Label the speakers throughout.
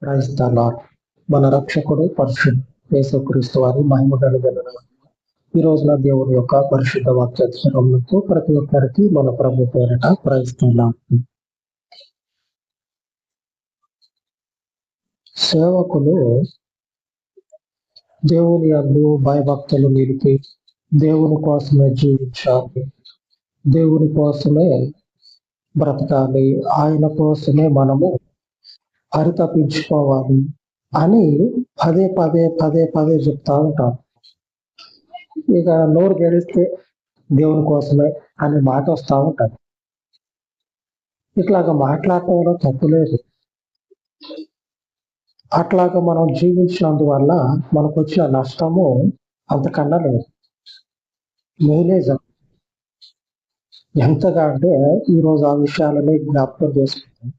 Speaker 1: Praise the lord. మన రక్షకుడు పరిశుద్ధ యేసుక్రీస్తు వారి మహిమ కలిగిన ఈ రోజున దేవుని యొక్క పరిశుద్ధ వాక్యాక్షరంతో ప్రతి ఒక్కరికి మన ప్రభు పేరిట ప్రైజ్ ద లార్డ్. సేవకులు దేవుని యందు భయభక్తులు నిలిపి దేవుని కోసమే జీవించాలి, దేవుని కోసమే బ్రతకాలి, ఆయన కోసమే మనము పరితపించుకోవాలి అని పదే పదే పదే పదే చెప్తా ఉంటాం. ఇక నోరు గెలిస్తే దేవుని కోసమే అనే మాట వస్తూ ఉంటాడు. ఇట్లాగా మాట్లాడటంలో తప్పు లేదు. అట్లాగా మనం జీవించినందువల్ల మనకు వచ్చిన నష్టము అంతకన్నా లేదు. మేనేజ్ ఎంతగా అంటే ఈరోజు ఆ విషయాలని జ్ఞాపకం చేసుకుంటాం.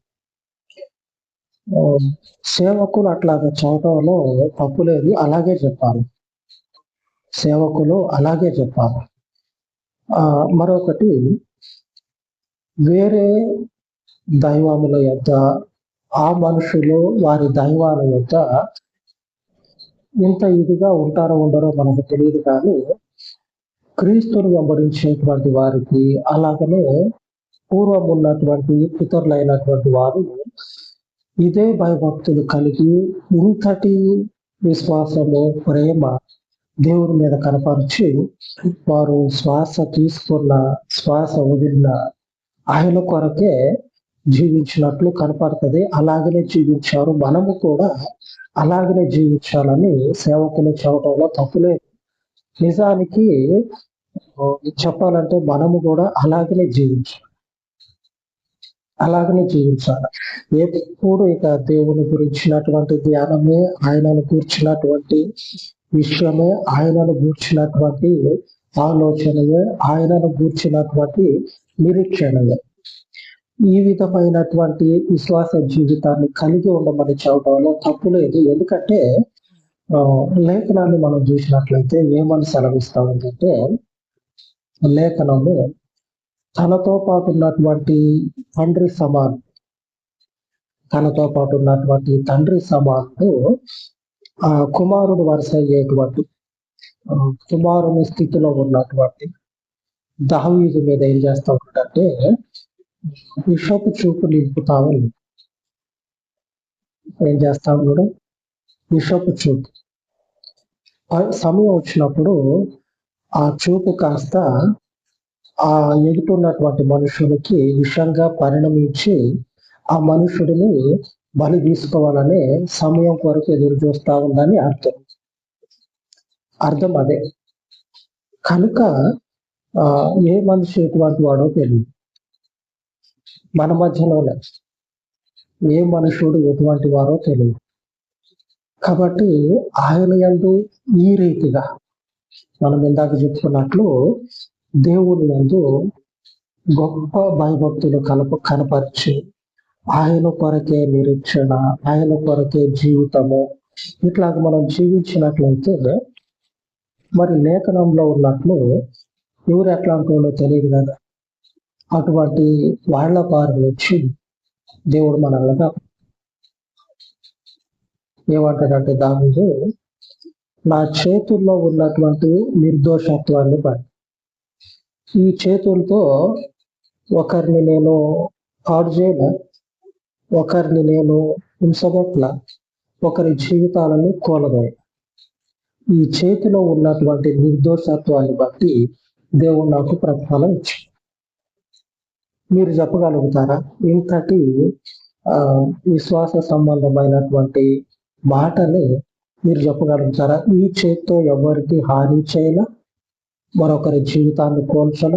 Speaker 1: సేవకులు అట్లాగా చదవడంలో తప్పు లేదు, అలాగే చెప్పాలి. సేవకులు అలాగే చెప్పాలి. మరొకటి, వేరే దైవముల యొక్క ఆ మనుషులు వారి దైవాల యొక్క ఇంత ఇదిగా ఉంటారో ఉండరో మనకు తెలియదు, కానీ క్రీస్తుని వెంబడించేటువంటి వారికి అలాగనే పూర్వం ఉన్నటువంటి పితరులైనటువంటి వారు ఇదే భయభక్తులు కలిగి ఇంతటి విశ్వాసము ప్రేమ దేవుని మీద కనపరిచి వారు శ్వాస తీసుకున్న శ్వాస వదిలిన ఆయన కొరకే జీవించినట్లు కనపడుతుంది. అలాగనే జీవించారు. మనము కూడా అలాగనే జీవించాలని సేవకులు చెప్పడంలో తప్పులేదు. నిజానికి చెప్పాలంటే మనము కూడా అలాగనే జీవించాలి. ఎప్పుడు ఇక దేవుని గురించినటువంటి ధ్యానమే, ఆయనను గురించినటువంటి విషయమే, ఆయనను గూర్చినటువంటి ఆలోచనయే, ఆయనను గూర్చినటువంటి నిరీక్షణయే. ఈ విధమైనటువంటి విశ్వాస జీవితాన్ని కలిగి ఉండమని చెప్పడంలో తప్పు లేదు. ఎందుకంటే లేఖనాన్ని మనం చూసినట్లయితే ఏమని సెలవిస్తా ఉందంటే, లేఖనము తనతో పాటు ఉన్నటువంటి తండ్రి సమానుడు కుమారుడు వరుస అయ్యేటువంటి కుమారుని స్థితిలో ఉన్నటువంటి దావీదు మీద ఏం చేస్తా ఉంటాడంటే విషపు చూపు నింపుతామని ఏం చేస్తా ఉన్నాడు. విషపు చూపు సమయం వచ్చినప్పుడు ఆ చూపు కాస్త ఆ ఎదుటిన్నటువంటి మనుషులకి విషంగా పరిణమించి ఆ మనుషుడిని బలి తీసుకోవాలనే సమయం కొరకు ఎదురు చూస్తా ఉందని అర్థం అదే. కనుక ఏ మనిషి ఎటువంటి వాడో తెలియదు. మన మధ్యలోనే ఏ మనుషుడు ఎటువంటి వారో తెలియదు. కాబట్టి ఆయన యందు ఈ రీతిగా మనం ఇందాక చెప్పుకున్నట్లు దేవుని యందు గొప్ప భయభక్తులు కనపరిచి ఆయన కొరకే నిరీక్షణ, ఆయన కొరకే జీవితము, ఇట్లాగ మనం జీవించినట్లయితే మరి లేఖనంలో ఉన్నట్లు ఎవరు ఎట్లా అనుకోవాలో తెలియదు కదా. అటువంటి వాళ్ళ బారి నుంచి దేవుడు మనల్ని ఏమంటాడంటే, దావీదు నా చేతుల్లో ఉన్నటువంటి నిర్దోషత్వాన్ని బట్టి, ఈ చేతులతో ఒకరిని నేను పాడు చేయల, ఒకరిని నేను హింసగట్ల, ఒకరి జీవితాలను కూలదోయ, ఈ చేతిలో ఉన్నటువంటి నిర్దోషత్వాన్ని బట్టి దేవుడు నాకు ప్రతిఫలం ఇచ్చాడు. మీరు చెప్పగలుగుతారా ఇంతటి విశ్వాస సంబంధమైనటువంటి మాటని మీరు చెప్పగలుగుతారా? ఈ చేతితో ఎవరికి హాని చేయాల, మరొకరి జీవితాన్ని కోల్చల,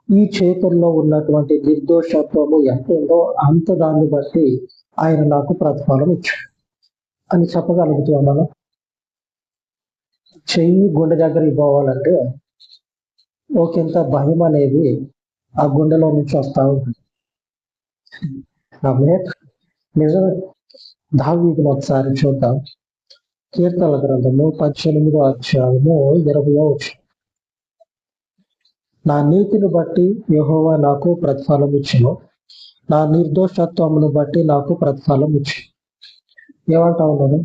Speaker 1: ఈ చేతుల్లో ఉన్నటువంటి నిర్దోషత్వము ఎంత ఉందో అంత దాన్ని బట్టి ఆయన నాకు ప్రతిఫలం ఇచ్చాడు అని చెప్పగలుగుతాం. మనం చెయ్యి గుండె దగ్గరికి పోవాలంటే ఒకంత భయం అనేది ఆ గుండెలో నుంచి వస్తా ఉంటుంది. నిజమే. దావీదును ఒకసారి చూద్దాం. కీర్తనల గ్రంథము 18వ అధ్యాయము 20వ వచనం. నా నీతిని బట్టి యెహోవా నాకు ప్రతిఫలం ఇచ్చును, నా నిర్దోషత్వమును బట్టి నాకు ప్రతిఫలం ఇచ్చును. ఏమంటా ఉన్నాడు?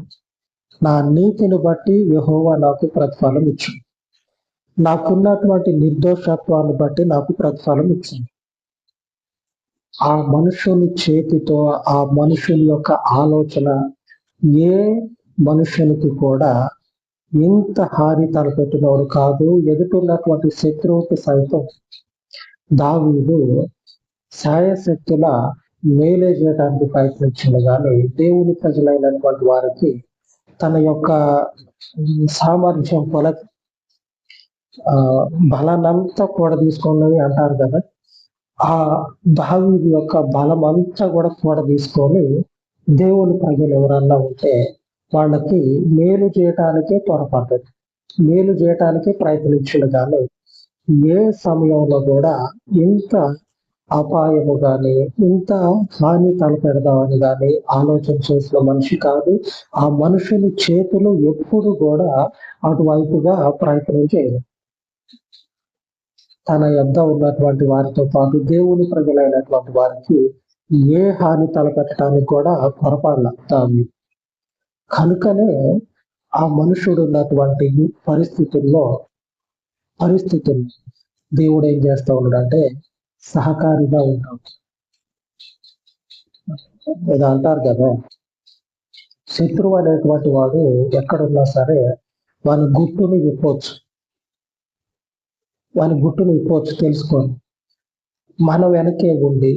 Speaker 1: నా నీతిని బట్టి యెహోవా నాకు ప్రతిఫలం ఇచ్చు. నాకున్నటువంటి నిర్దోషత్వాన్ని బట్టి నాకు ప్రతిఫలం ఇచ్చింది. ఆ మనుషుని చేతితో ఆ మనుషుని యొక్క ఆలోచన ఏ మనుషునికి కూడా ఇంత హాని తలపెట్టినవాడు కాదు. ఎదుటిన్నటువంటి శత్రువుకి సైతం దావీదు శాయశక్తుల మేలే చేయడానికి ప్రయత్నించింది, కానీ దేవుని ప్రజలైనటువంటి వారికి తన యొక్క సామర్థ్యం బలాన్నంతా కూడా తీసుకున్నది అంటారు కదా. ఆ దావీదు యొక్క బలం అంతా కూడా తీసుకొని దేవుని ప్రజలు ఎవరన్నా ఉంటే వాళ్ళకి మేలు చేయటానికే త్వరపడ్డది, మేలు చేయటానికే ప్రయత్నించింది, కానీ ఏ సమయంలో కూడా ఇంత అపాయము గాని ఇంత హాని తలపెడదామని గాని ఆలోచన చేసిన మనిషి కాదు. ఆ మనుషుని చేతులు ఎప్పుడు కూడా అటువైపుగా ప్రయత్నం చేయదు. తన యొద్ద ఉన్నటువంటి వారితో పాటు దేవుని ప్రజలైనటువంటి వారికి ఏ హాని తలపెట్టడానికి కూడా పొరపాట్ల దావీదు. కనుకనే ఆ మనుషుడు ఉన్నటువంటి పరిస్థితులు దేవుడు ఏం చేస్తా ఉన్నాడంటే సహకారిగా ఉంటాం. ఇది అంటారు కదా, శత్రువు అనేటువంటి వాడు ఎక్కడున్నా సరే వాని గుట్టుని విప్పవచ్చు, తెలుసుకోండి. మన వెనకే ఉండి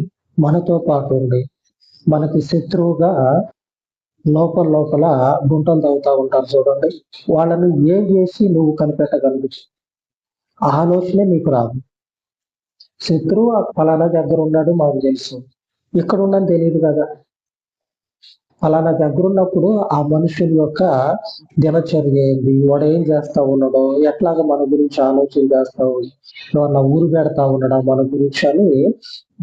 Speaker 1: మనతో పాటు ఉండి మనకి శత్రువుగా లోపల గుంటలు తవ్వుతా ఉంటారు చూడండి. వాళ్ళని ఏం చేసి నువ్వు కనిపెట్టగలవు? ఆలోచనే నీకు రాదు. శత్రువు ఫలానా దగ్గర ఉన్నాడు మాకు తెలుసు, ఇక్కడ ఉన్నది తెలియదు కదా. ఫలానా దగ్గర ఉన్నప్పుడు ఆ మనుషుల యొక్క దినచర్య ఏంది, వాడు ఏం చేస్తా ఉన్నాడో, ఎట్లాగా మన గురించి ఆలోచన చేస్తావు, ఏమన్నా ఊరు పెడతా ఉన్నాడా మన గురించి అని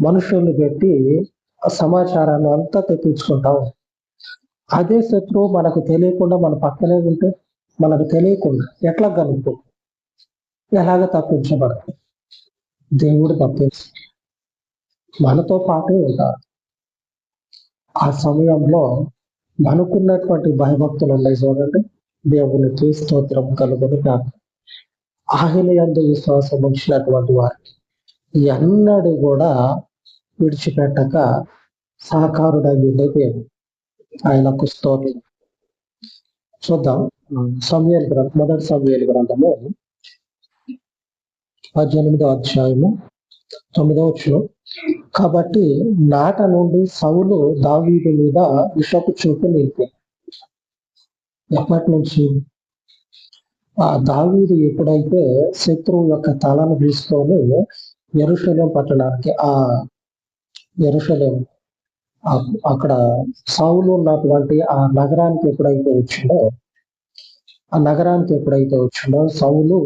Speaker 1: మనుషుల్ని పెట్టి సమాచారాన్ని అంతా తెప్పించుకుంటాం. అదే శత్రువు మనకు తెలియకుండా మన పక్కనే ఉంటే మనకు తెలియకుండా ఎట్లా కలుగుతాం, ఎలాగ తప్పించబడతాం? దేవుడు తప్పించి మనతో పాటు ఉంటారు. ఆ సమయంలో మనకున్నటువంటి భయభక్తులు ఉన్నాయి చూడండి. దేవునికి స్తోత్రం కలుగును కాక. ఆయన యందు విశ్వాసం ఉంచినటువంటి వారికి ఎన్నడూ కూడా విడిచిపెట్టక సహకారుడై ఉండే దేవుడు. ఆయనకు స్తోత్రం. చూద్దాం. మొదటి సమూయేలు గ్రంథము 18వ అధ్యాయము 9వ వచనం. కాబట్టి నాట నుండి సౌలు దావీదు మీద విషపు చూపు నిలిపాడు. ఎప్పటి నుంచి? ఆ దావీదు ఎప్పుడైతే శత్రువు యొక్క తలను తీసుకొని యెరూషలేం పట్టణానికి అక్కడ సౌలు ఉన్నటువంటి ఆ నగరానికి ఎప్పుడైతే వచ్చిందో సౌలు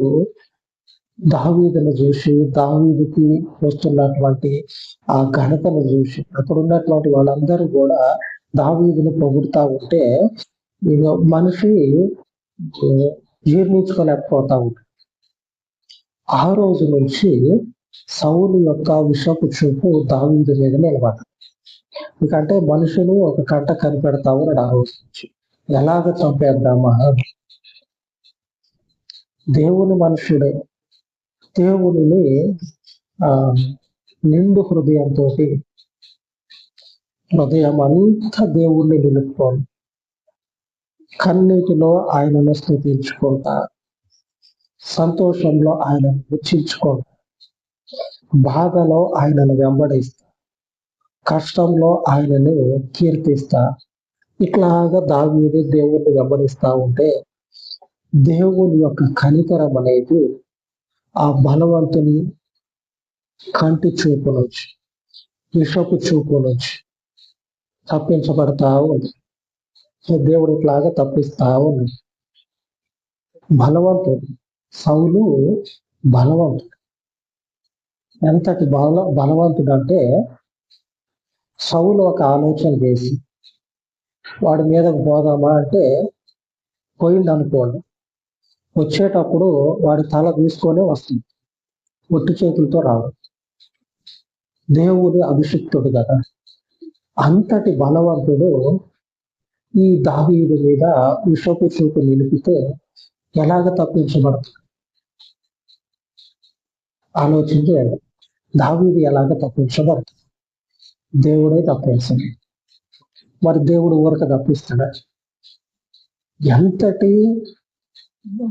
Speaker 1: దావీదును చూసి, దావీదుకి వస్తున్నటువంటి ఆ ఘనతను చూసి, అక్కడ ఉన్నటువంటి వాళ్ళందరూ కూడా దావీదును పొగుడుతా ఉంటే మనిషి జీర్ణించుకోలేకపోతా ఉంటాడు. ఆ రోజు నుంచి సౌలు యొక్క విషపు చూపు దావీదు మీద నిలబడ్డ. ఎందుకంటే మనుషులు ఒక కంట కనిపెడతా ఉన్నాడు. ఆ రోజు నుంచి ఎలాగ చంపేద్దామా? దేవుని మనుషుడే, దేవుని నిండు హృదయం అంతా దేవుణ్ణి నిలుపుకోండి, కన్నీటిలో ఆయనను స్తుతించుకుంటా, సంతోషంలో ఆయనను హెచ్చించుకుంటా, బాధలో ఆయనను వెంబడిస్తా, కష్టంలో ఆయనని కీర్తిస్తా. ఇట్లాగా దావీదు దేవుణ్ణి వెంబడిస్తా ఉంటే దేవుని యొక్క కనికరం అనేది ఆ బలవంతుని కంటి చూపు నుంచి, విషపు చూపు నుంచి తప్పించబడతా ఉంది. దేవుడు ఇట్లాగా తప్పిస్తా ఉంది. బలవంతుడు సౌలు, బలవంతుడు. ఎంతటి బలవంతుడు అంటే సౌలు ఒక ఆలోచన చేసి వాడి మీదకు పోదామా అంటే పోయింది అనుకోండి, వచ్చేటప్పుడు వాడి తల తీసుకొనే వస్తుంది, ఒట్టి చేతులతో రావు. దేవుడు అభిషిక్తుడు కదా. అంతటి బలవంతుడు ఈ దావీదు మీద విషపు చూపు నిలిపితే ఎలాగ తప్పించబడుతుంది ఆలోచించేయాలి. దావీదు ఎలాగ తప్పించబడుతుంది? దేవుడే తప్పించాడు. మరి దేవుడు ఊరక తప్పిస్తాడా? ఎంతటి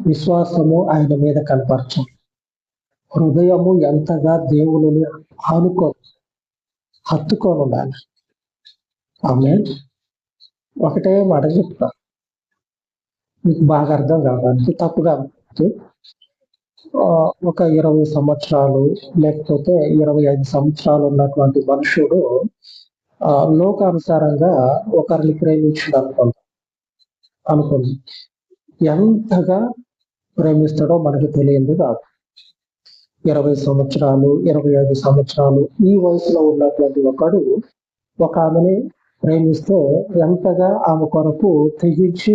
Speaker 1: విశ్వాసము ఆయన మీద కనపరచాలి. హృదయము ఎంతగా దేవుని హత్తుకొని ఉండాలి. ఆమె ఒకటే మాట చెప్తా, మీకు బాగా అర్థం కావడానికి. తప్పుగా ఒక 20 సంవత్సరాలు లేకపోతే 25 సంవత్సరాలు ఉన్నటువంటి మనుషుడు లోకానుసారంగా ఒకరిని ప్రేమించుడు అనుకుంది. ఎంతగా ప్రేమిస్తాడో మనకి తెలియంది కాదు. 20 సంవత్సరాలు 25 సంవత్సరాలు ఈ వయసులో ఉన్నటువంటి ఒకడు ఒక ఆమెని ప్రేమిస్తే ఎంతగా ఆమె కొరకు తెగించి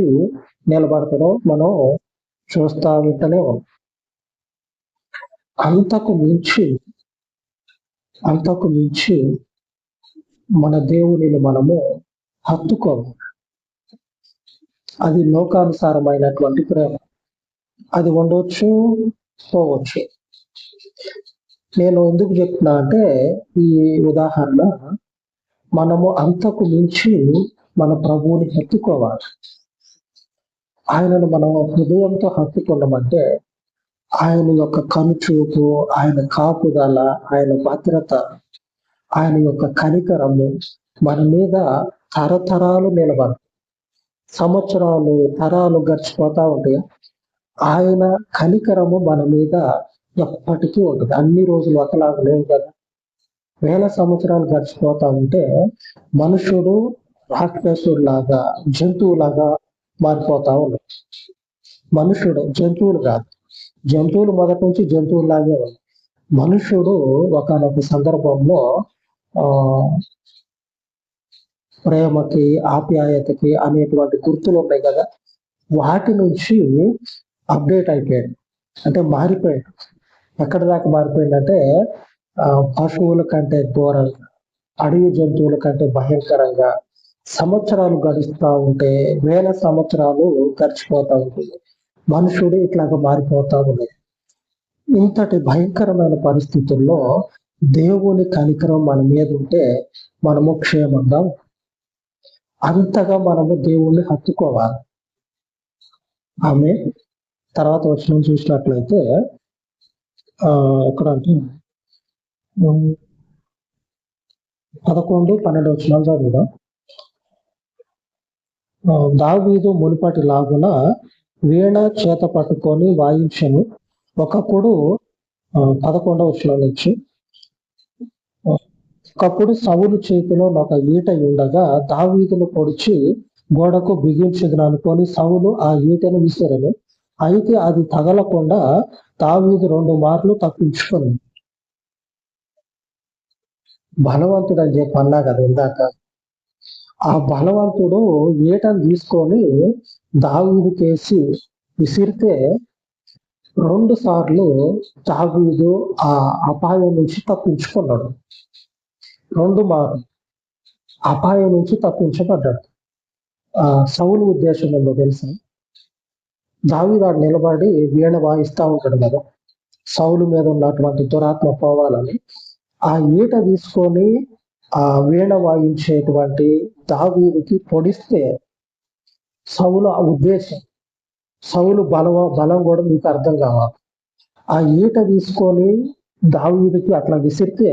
Speaker 1: నిలబడతాడో మనం చూస్తా ఉంటేనే ఉన్నాం. అంతకు మించి మన దేవునిని మనము హత్తుకోవాలి. అది లోకానుసారమైనటువంటి ప్రేమ. అది ఉండవచ్చు, పోవచ్చు. నేను ఎందుకు చెప్తున్నా అంటే, ఈ ఉదాహరణ మనము అంతకు మించి మన ప్రభువుని హత్తుకోవాలి. ఆయనను మనం హృదయంతో హత్తుకున్నామంటే ఆయన యొక్క కనుచూపు, ఆయన కాపుదల, ఆయన భద్రత, ఆయన యొక్క కనికరము మన మీద తరతరాలు నిలబడు. సంవత్సరాలు తరాలు గడిచిపోతా ఉంటాయి. ఆయన కనికరము మన మీద ఎప్పటికీ ఉంటుంది. అన్ని రోజులు ఒకలాగా లేవు కదా. వేల సంవత్సరాలు గడిచిపోతా ఉంటే మనుషుడు రాక్షసుడిలాగా, జంతువులాగా మారిపోతా ఉన్నాడు. మనుషుడు జంతువులు కాదు. జంతువులు మొదటి నుంచి జంతువులాగే ఉంది. మనుషుడు ఒకనొక సందర్భంలో ప్రేమకి, ఆప్యాయతకి అనేటువంటి గుర్తులు ఉన్నాయి కదా, వాటి నుంచి అప్డేట్ అయిపోయాడు. అంటే మారిపోయాడు. ఎక్కడి దాకా మారిపోయిందంటే పశువుల కంటే ఘోరంగా, అడవి జంతువుల కంటే భయంకరంగా సంవత్సరాలు గడుస్తూ ఉంటే, వేల సంవత్సరాలు గడిచిపోతూ ఉంటుంది. మనుషుడు ఇట్లాగా మారిపోతా ఉన్నది. ఇంతటి భయంకరమైన పరిస్థితుల్లో దేవుని కనికరం మన మీద ఉంటే మనము క్షేమంగా, అంతగా మనము దేవుణ్ణి హత్తుకోవాలి. ఆమె తర్వాత వచ్చిన చూసినట్లయితే ఎక్కడంటే 11-12 వచనాలు చదువుదాం. దావీదు మునుపటి లాగున వీణ చేత పట్టుకొని వాయించను. ఒకప్పుడు 11వ వచనం నుంచి, ఒకప్పుడు సౌలు చేతిలో ఒక ఈట ఉండగా దావీదును పొడిచి గోడకు బిగించదును అనుకొని సౌలు ఆ ఈటను విసిరను. అయితే అది తగలకుండా దావీదు 2 మార్లు తప్పించుకొని. బలవంతుడు అని చెప్పి అన్నా కదా ఇందాక. ఆ బలవంతుడు ఈటను తీసుకొని దావీదు కేసి విసిరితే 2 సార్లు దావీదు ఆ అపాయం నుంచి తప్పించుకున్నాడు. 2 మార్లు అపాయం నుంచి తప్పించబడ్డాడు. సౌలు ఉద్దేశం ఏందో తెలుసా? దావీదు ఆడు నిలబడి వీణ వాయిస్తా ఉంటాడు కదా, సౌలు మీద ఉన్నటువంటి దురాత్మ పోవాలని. ఆ ఈట తీసుకొని ఆ వీణ వాయించేటువంటి దావీదుకి పొడిస్తే సౌలు ఆ ఉద్దేశం, సౌలు బలం కూడా మీకు అర్థం కావాలి. ఆ ఈట తీసుకొని దావీదుకి అట్లా విసిరితే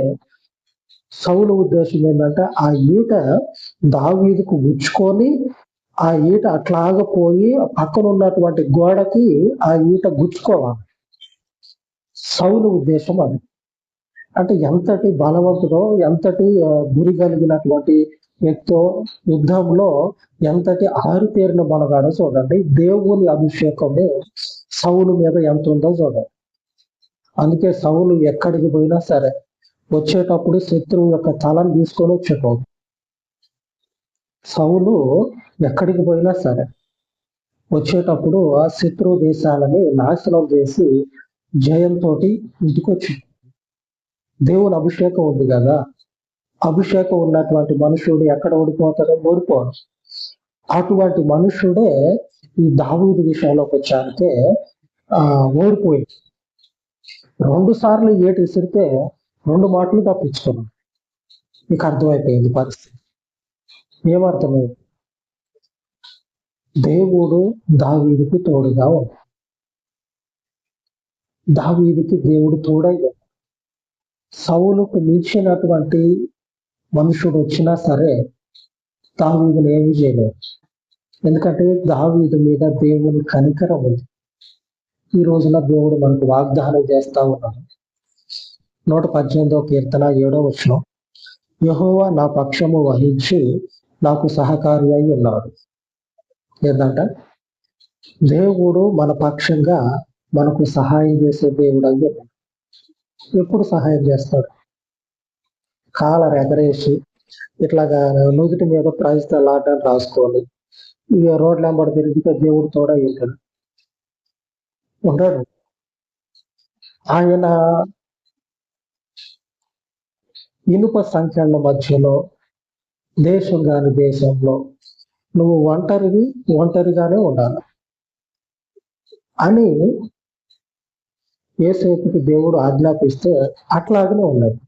Speaker 1: సౌలు ఉద్దేశం ఏంటంటే ఆ ఈట దావీదుకు గుచ్చుకొని ఆ ఈట అట్లాగా పోయి పక్కన ఉన్నటువంటి గోడకి ఆ ఈట గుచ్చుకోవాలి. సౌలు ఉద్దేశం అది. అంటే ఎంతటి బలవంతుడో, ఎంతటి గురి కలిగినటువంటి వ్యక్తో, యుద్ధంలో ఎంతటి ఆరితేరిన బలగాడో చూడండి. దేవుని అభిషేకము సౌలు మీద ఎంత ఉందో చూడండి. అందుకే సౌలు ఎక్కడికి పోయినా సరే వచ్చేటప్పుడు శత్రువు యొక్క తలను తీసుకొని వచ్చేటోడు. సౌలు ఎక్కడికి పోయినా సరే వచ్చేటప్పుడు ఆ శత్రువు దేశాలని నాశనం చేసి జయంతో ఇంటికి వచ్చి, దేవుని అభిషేకం ఉంది కదా. అభిషేకం ఉన్నటువంటి మనుషుడు ఎక్కడ ఓడిపోతాడో ఓడిపోడు. అటువంటి మనుషుడే ఈ దావీదు విషయంలోకి వచ్చాకే ఓడిపోయింది. 2 సార్లు ఏటు విసిరితే 2 మాటలు తప్పించుకున్నాం. మీకు అర్థమైపోయింది పరిస్థితి. ఏమర్థమైంది? దేవుడు దావీదుకి తోడుగా ఉన్నాడు. దావీదుకి దేవుడు తోడైగా. సౌలుకు మించినటువంటి మనుషుడు వచ్చినా సరే దావీదుని ఏమీ చేయలేదు. ఎందుకంటే దావీదు మీద దేవుని కనికరం ఉంది. ఈ రోజున దేవుడు మనకు వాగ్దానం చేస్తా ఉన్నాడు. 118వ కీర్తన 7వ వచనం, యెహోవా నా పక్షము వహించి నాకు సహకారి అయి ఉన్నాడు. ఏంటంట? దేవుడు మన పక్షంగా మనకు సహాయం చేసే దేవుడు అయ్యి ఉన్నాడు. ఎప్పుడు సహాయం చేస్తాడు? కాలర్ ఎగరేసి ఇట్లాగా నుదుటి మీద ప్రైజ్ లాటని రాసుకోవాలి. ఇక రోడ్ల వెంబడి తిరిగితే దేవుడు తోడ ఉంటాడు. ఆయన ఇనుప సంఖ్యల మధ్యలో దేశం కాని దేశంలో నువ్వు ఒంటరిగానే ఉండాలి అని యేసేపుకి దేవుడు ఆజ్ఞాపిస్తే అట్లాగనే ఉన్నది.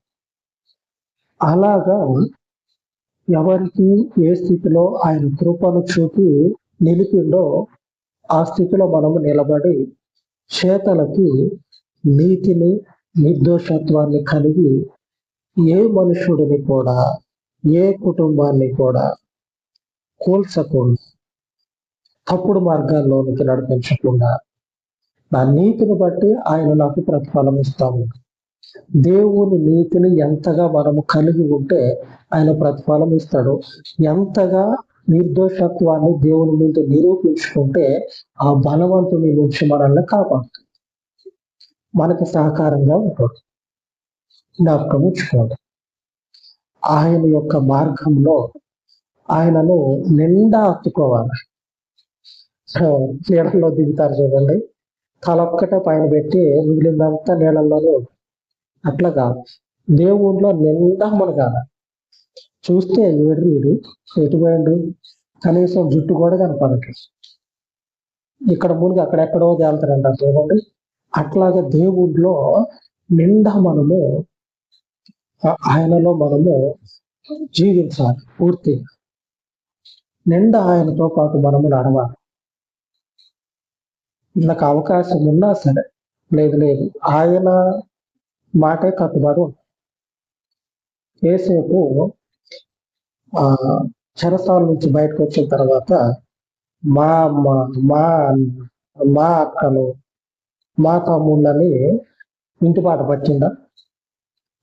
Speaker 1: అలాగా ఎవరికి ఏ స్థితిలో ఆయన కృపను చూపి నిలిపిండో ఆ స్థితిలో మనము నిలబడి చేతలకి నీతిని నిర్దోషత్వాన్ని కలిగి ఏ మనుషుడిని కూడా ఏ కుటుంబాన్ని కూడా కూల్చకుండా తప్పుడు మార్గాల్లోనికి నడిపించకుండా నా నీతిని బట్టి ఆయన నాకు ప్రతిఫలం ఇస్తాము. దేవుని నీతిని ఎంతగా మనము కలిగి ఉంటే ఆయన ప్రతిఫలం ఇస్తాడు. ఎంతగా నిర్దోషత్వాన్ని దేవుని మీద నిరూపించుకుంటే ఆ బలవంతుని నుంచి మనల్ని కాపాడుతుంది, మనకి సహకారంగా ఉంటాడు. జ్ఞాపకం ఉంచుకోండి. ఆయన యొక్క మార్గంలో ఆయనను నిండా హత్తుకోవాలి. నీళ్ళల్లో దిగుతారు చూడండి, తలొక్కటే పైన పెట్టి మిగిలిందంతా నీళ్ళల్లోనే. అట్లా కాదు, దేవుణ్ణిలో నిండా మునగాల. చూస్తే వీడు ఎటుపోయిండు, కనీసం జుట్టు కూడా కనపడట్లేదు. ఇక్కడ మునిగి అక్కడెక్కడో తేలుతారంటారు చూడండి. అట్లాగా దేవుడిలో నిండా మనము ఆయనలో మనము జీవించాలి. పూర్తిగా నిండా ఆయనతో పాటు మనము నడవాలి. నాకు అవకాశం ఉన్నా సరే లేదు ఆయన మాటే కట్టుబడి. ఏసేపు చెరసాల నుంచి బయటకు వచ్చిన తర్వాత మా అమ్మ, మా అక్కలు, మా తమ్ముళ్ళని ఇంటి పాట పట్టిందా?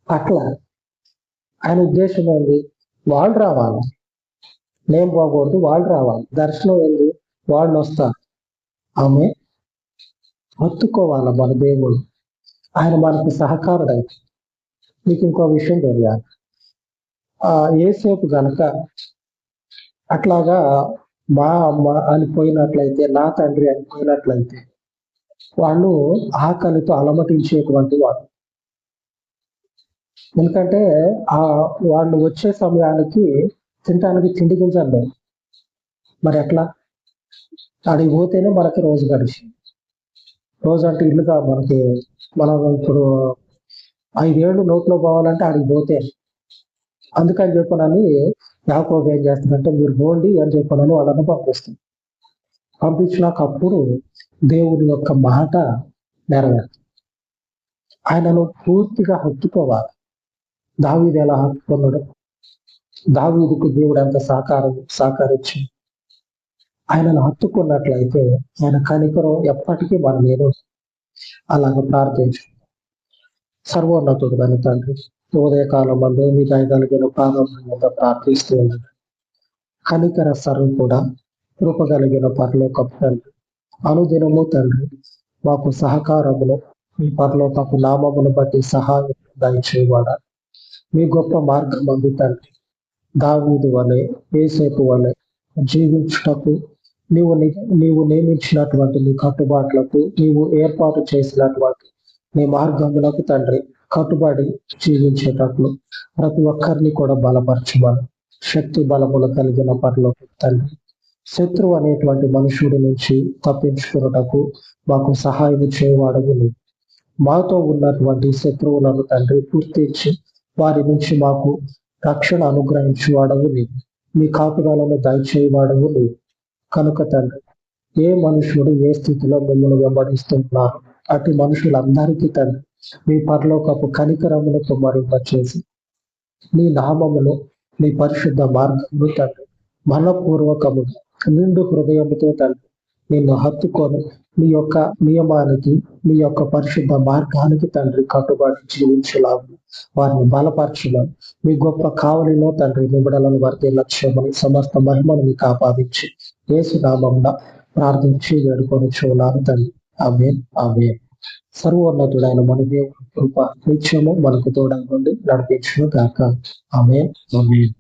Speaker 1: అట్లా ఆయన ఉద్దేశం ఏంది? వాళ్ళు రావాలి, నేను పోకూడదు, వాళ్ళు రావాలి. దర్శనం ఏంది? వాళ్ళు వస్తారు. ఆమె హత్తుకోవాలి మన దేవుడు. ఆయన మనకి సహకారుడు అయితే. మీకు ఇంకో విషయం తెలియాలి. ఏసేపు గనక అట్లాగా మా అమ్మ అని పోయినట్లయితే, నా తండ్రి అని పోయినట్లయితే వాళ్ళు ఆకలితో అలమటించేటువంటి వాడు. ఎందుకంటే వాళ్ళు వచ్చే సమయానికి తినటానికి తిండి గింజలు. మరి ఎట్లా? అడిగి పోతేనే మనకి రోజు గడిచి, రోజు అంటే ఇల్లుగా మనకి, మనం ఇప్పుడు 5 ఏళ్ళు నోట్లో పోవాలంటే అడిగి పోతే. అందుకని చెప్పనని యాకోబు ఏం చేస్తుందంటే, మీరు పోండి అని చెప్పనని వాళ్ళని పంపిస్తుంది. పంపించినాక అప్పుడు దేవుని యొక్క మాట నెరవేరుతుంది. ఆయనను పూర్తిగా హత్తుకోవాలి. దావీదు ఎలా హత్తుకున్నాడు? దావీదుకు దేవుడు ఎంత సహకరించి ఆయనను హత్తుకున్నట్లయితే ఆయన కనికరం ఎప్పటికీ మన మీద. అలాగ ప్రార్థించు. సర్వోన్నతుడు అని తండ్రి, ఉదయకాలం మందు మీ దయగలిగిన ప్రారంభంగా ప్రార్థిస్తూ ఉండదు. కనికర సర్వం కూడా కృపగలిగిన పరలోకపు తండ్రి, అనుదినము తండ్రి మాకు సహకారమును మీ పరలోకపు నామమును బట్టి సహాయం దయచేయవాడా. మీ గొప్ప మార్గం అందు తండ్రి, దావీదు వలె, యేసేపు వలె జీవించుటకు నీవు నియమించినటువంటి నీ కట్టుబాట్లకు, నీవు ఏర్పాటు చేసినటువంటి నీ మార్గములకు తండ్రి కట్టుబడి జీవించేటట్లు ప్రతి ఒక్కరిని కూడా బలపరచమని, శక్తి బలములు కలిగిన పరలోకపు తండ్రి శత్రువు అనేటువంటి మనుషుడి నుంచి తప్పించుకున్నటకు మాకు సహాయం చేయవాడవు నీవు. మాతో ఉన్నటువంటి శత్రువులను తండ్రి గుర్తించి వారి నుంచి మాకు రక్షణ అనుగ్రహించేవాడవు నీవు. మీ కాపుదలను దయచేయవాడవు నీవు. కనుక తండ్రి, ఏ మనుషుడు ఏ స్థితిలో మిమ్మల్ని వెంబడిస్తున్నారు అటు మనుషులందరికీ తండ్రి మీ పరలోకపు కనికరమును కుమ్మరింపచేసి నీ నామమును నీ పరిశుద్ధ మార్గమును తండ్రి మనపూర్వకముగా నిండు హృదయముతో తండ్రి నిన్ను హత్తుకొని నీ యొక్క నియమానికి నీ యొక్క పరిశుద్ధ మార్గానికి తండ్రి కట్టుబడి జీవించలాగు వారిని బలపరచడం మీ గొప్ప కావలిలో తండ్రి నిబిడలను వర్ధిల్లచేయమని సమస్త మహిమను మీకు ఆపాదించి యేసు నామమున ప్రార్థించి వేడుకొని చూడాలి తండ్రి. ఆమేన్ ఆమేన్. సర్వోన్నతుడైన మన దేవుని కృప నిత్యము మనకు తోడై ఉండి నడిపించును గాక. ఆమేన్ ఆమేన్.